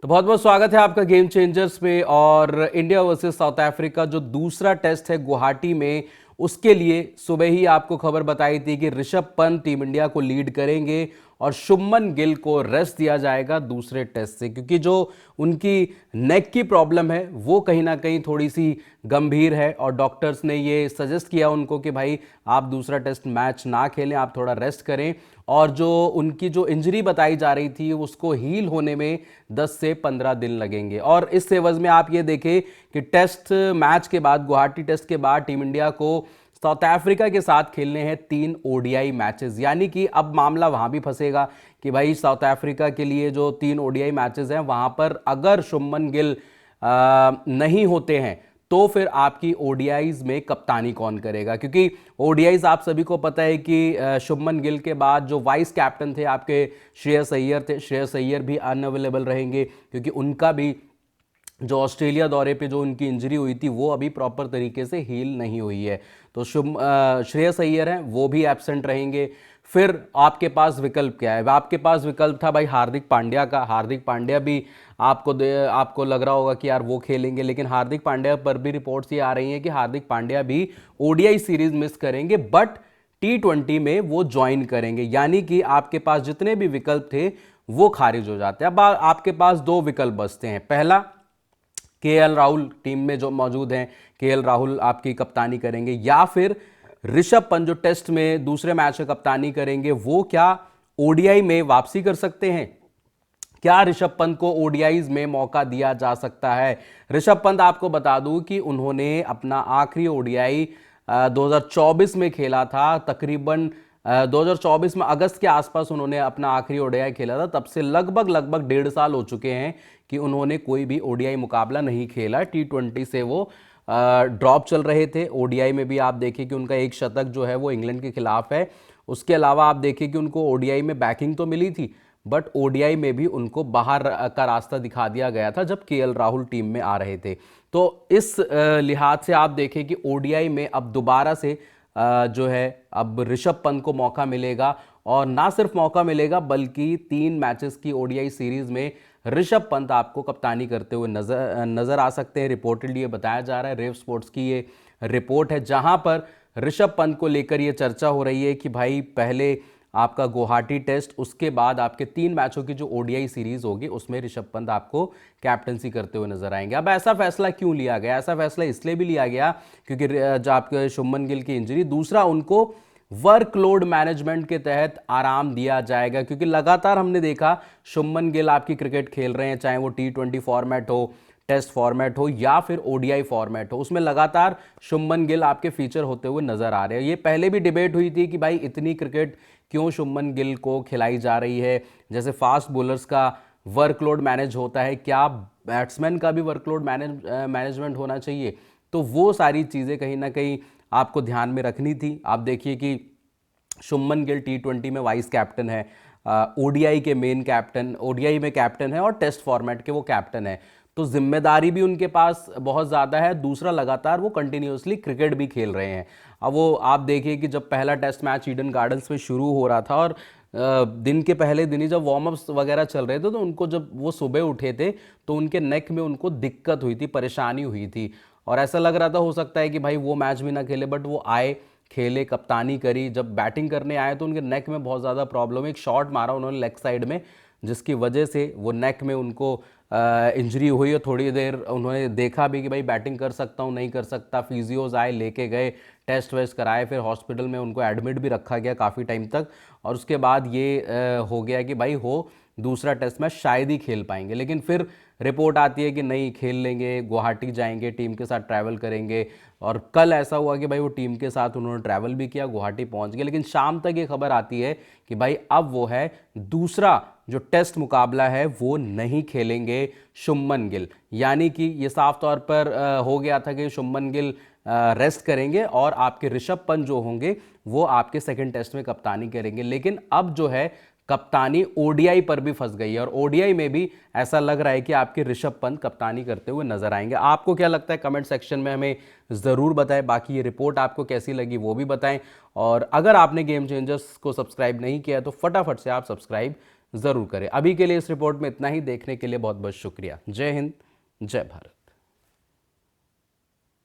तो बहुत बहुत स्वागत है आपका गेम चेंजर्स में। और इंडिया वर्सेस साउथ अफ्रीका जो दूसरा टेस्ट है गुवाहाटी में, उसके लिए सुबह ही आपको खबर बताई थी कि ऋषभ पंत टीम इंडिया को लीड करेंगे और शुभमन गिल को रेस्ट दिया जाएगा दूसरे टेस्ट से, क्योंकि जो उनकी नेक की प्रॉब्लम है वो कहीं ना कहीं थोड़ी सी गंभीर है और डॉक्टर्स ने ये सजेस्ट किया उनको कि भाई आप दूसरा टेस्ट मैच ना खेलें, आप थोड़ा रेस्ट करें। और जो उनकी जो इंजरी बताई जा रही थी उसको हील होने में 10 से 15 दिन लगेंगे। और इस एवज में आप ये देखें कि टेस्ट मैच के बाद, गुवाहाटी टेस्ट के बाद, टीम इंडिया को साउथ अफ्रीका के साथ खेलने हैं 3 ओडीआई मैचेस। यानी कि अब मामला वहां भी फंसेगा कि भाई साउथ अफ्रीका के लिए जो 3 ओडीआई मैचेस हैं वहां पर अगर शुभमन गिल नहीं होते हैं तो फिर आपकी ओडीआईज में कप्तानी कौन करेगा, क्योंकि ओडीआईज आप सभी को पता है कि शुभमन गिल के बाद जो वाइस कैप्टन थे आपके श्रेयस अय्यर थे, श्रेयस अय्यर भी अनअवेलेबल रहेंगे क्योंकि उनका भी जो ऑस्ट्रेलिया दौरे पे जो उनकी इंजरी हुई थी वो अभी प्रॉपर तरीके से हील नहीं हुई है। तो श्रेयस अय्यर हैं वो भी एब्सेंट रहेंगे। फिर आपके पास विकल्प क्या है? आपके पास विकल्प था भाई हार्दिक पांड्या का। हार्दिक पांड्या भी आपको लग रहा होगा कि यार वो खेलेंगे, लेकिन हार्दिक पांड्या पर भी रिपोर्ट्स ये आ रही हैं कि हार्दिक पांड्या भी ओडीआई सीरीज मिस करेंगे, बट T20 में वो ज्वाइन करेंगे। यानी कि आपके पास जितने भी विकल्प थे वो खारिज हो जाते हैं। अब आपके पास 2 विकल्प बचते हैं। पहला, केएल राहुल टीम में जो मौजूद हैं, केएल राहुल आपकी कप्तानी करेंगे, या फिर ऋषभ पंत जो टेस्ट में दूसरे मैच में कप्तानी करेंगे वो क्या ओडीआई में वापसी कर सकते हैं? क्या ऋषभ पंत को ओडीआईज में मौका दिया जा सकता है? ऋषभ पंत आपको बता दूं कि उन्होंने अपना आखिरी ओडीआई 2024 में खेला था। तकरीबन 2024 में अगस्त के आसपास उन्होंने अपना आखिरी ओडीआई खेला था। तब से लगभग 1.5 साल हो चुके हैं कि उन्होंने कोई भी ओडीआई मुकाबला नहीं खेला। T20 से वो ड्रॉप चल रहे थे। ओडीआई में भी आप देखिए कि उनका एक शतक जो है वो इंग्लैंड के खिलाफ है। उसके अलावा आप देखिए कि उनको ओडीआई में बैकिंग तो मिली थी, बट ओडीआई में भी उनको बाहर का रास्ता दिखा दिया गया था जब केएल राहुल टीम में आ रहे थे। तो इस लिहाज से आप देखें कि ओडीआई में अब दोबारा से जो है अब ऋषभ पंत को मौका मिलेगा, और ना सिर्फ मौका मिलेगा बल्कि 3 मैचेस की ओडीआई सीरीज में ऋषभ पंत आपको कप्तानी करते हुए नजर आ सकते हैं। रिपोर्टेडली ये बताया जा रहा है, रेव स्पोर्ट्स की ये रिपोर्ट है जहां पर ऋषभ पंत को लेकर ये चर्चा हो रही है कि भाई पहले आपका गुवाहाटी टेस्ट, उसके बाद आपके 3 मैचों की जो ओडीआई सीरीज होगी उसमें ऋषभ पंत आपको कैप्टनसी करते हुए नजर आएंगे। अब ऐसा फैसला क्यों लिया गया? ऐसा फैसला इसलिए भी लिया गया क्योंकि जो आपके शुभमन गिल की इंजरी, दूसरा उनको वर्कलोड मैनेजमेंट के तहत आराम दिया जाएगा, क्योंकि लगातार हमने देखा शुभमन गिल आपकी क्रिकेट खेल रहे हैं, चाहे वो T20 फॉर्मेट हो, टेस्ट फॉर्मेट हो या फिर ओडीआई फॉर्मेट हो, उसमें लगातार शुभमन गिल आपके फीचर होते हुए नजर आ रहे हैं। ये पहले भी डिबेट हुई थी कि भाई इतनी क्रिकेट क्यों शुभमन गिल को खिलाई जा रही है। जैसे फास्ट बॉलर्स का वर्कलोड मैनेज होता है, क्या बैट्समैन का भी वर्कलोड मैनेजमेंट होना चाहिए? तो वो सारी चीज़ें कहीं ना कहीं आपको ध्यान में रखनी थी। आप देखिए कि शुभमन गिल T20 में वाइस कैप्टन है, ओडीआई के मेन कैप्टन, ओडीआई में कैप्टन है और टेस्ट फॉर्मेट के वो कैप्टन है। तो जिम्मेदारी भी उनके पास बहुत ज़्यादा है। दूसरा, लगातार वो कंटिन्यूसली क्रिकेट भी खेल रहे हैं। अब वो आप देखिए कि जब पहला टेस्ट मैच ईडन गार्डन्स में शुरू हो रहा था और दिन के पहले दिन ही जब वार्म अप्स वगैरह चल रहे थे तो उनको, जब वो सुबह उठे थे तो उनके नेक में उनको दिक्कत हुई थी, परेशानी हुई थी, और ऐसा लग रहा था हो सकता है कि भाई वो मैच भी ना खेले, बट वो आए, खेले, कप्तानी करी। जब बैटिंग करने आए तो उनके नेक में बहुत ज़्यादा प्रॉब्लम है। एक शॉट मारा उन्होंने लेग साइड में जिसकी वजह से वो नेक में उनको इंजरी हुई, और थोड़ी देर उन्होंने देखा भी कि भाई बैटिंग कर सकता हूँ नहीं कर सकता। फिजियोज आए, लेके गए, टेस्ट वेस्ट कराए, फिर हॉस्पिटल में उनको एडमिट भी रखा गया काफ़ी टाइम तक, और उसके बाद ये हो गया कि भाई हो दूसरा टेस्ट मैच शायद ही खेल पाएंगे। लेकिन फिर रिपोर्ट आती है कि नहीं, खेल लेंगे, गुवाहाटी जाएंगे, टीम के साथ ट्रैवल करेंगे। और कल ऐसा हुआ कि भाई वो टीम के साथ उन्होंने ट्रैवल भी किया, गुवाहाटी पहुंच गए। लेकिन शाम तक ये खबर आती है कि भाई अब वो है दूसरा जो टेस्ट मुकाबला है वो नहीं खेलेंगे शुभमन गिल। यानी कि ये साफ तौर पर हो गया था कि शुभमन गिल रेस्ट करेंगे और आपके ऋषभ पंत जो होंगे वो आपके सेकंड टेस्ट में कप्तानी करेंगे। लेकिन अब जो है कप्तानी ओडीआई पर भी फंस गई है, और ओडीआई में भी ऐसा लग रहा है कि आपके ऋषभ पंत कप्तानी करते हुए नजर आएंगे। आपको क्या लगता है? कमेंट सेक्शन में हमें ज़रूर बताएं। बाकी ये रिपोर्ट आपको कैसी लगी वो भी बताएं, और अगर आपने गेम चेंजर्स को सब्सक्राइब नहीं किया है तो फटाफट से आप सब्सक्राइब ज़रूर करें। अभी के लिए इस रिपोर्ट में इतना ही। देखने के लिए बहुत बहुत शुक्रिया। जय हिंद, जय भारत।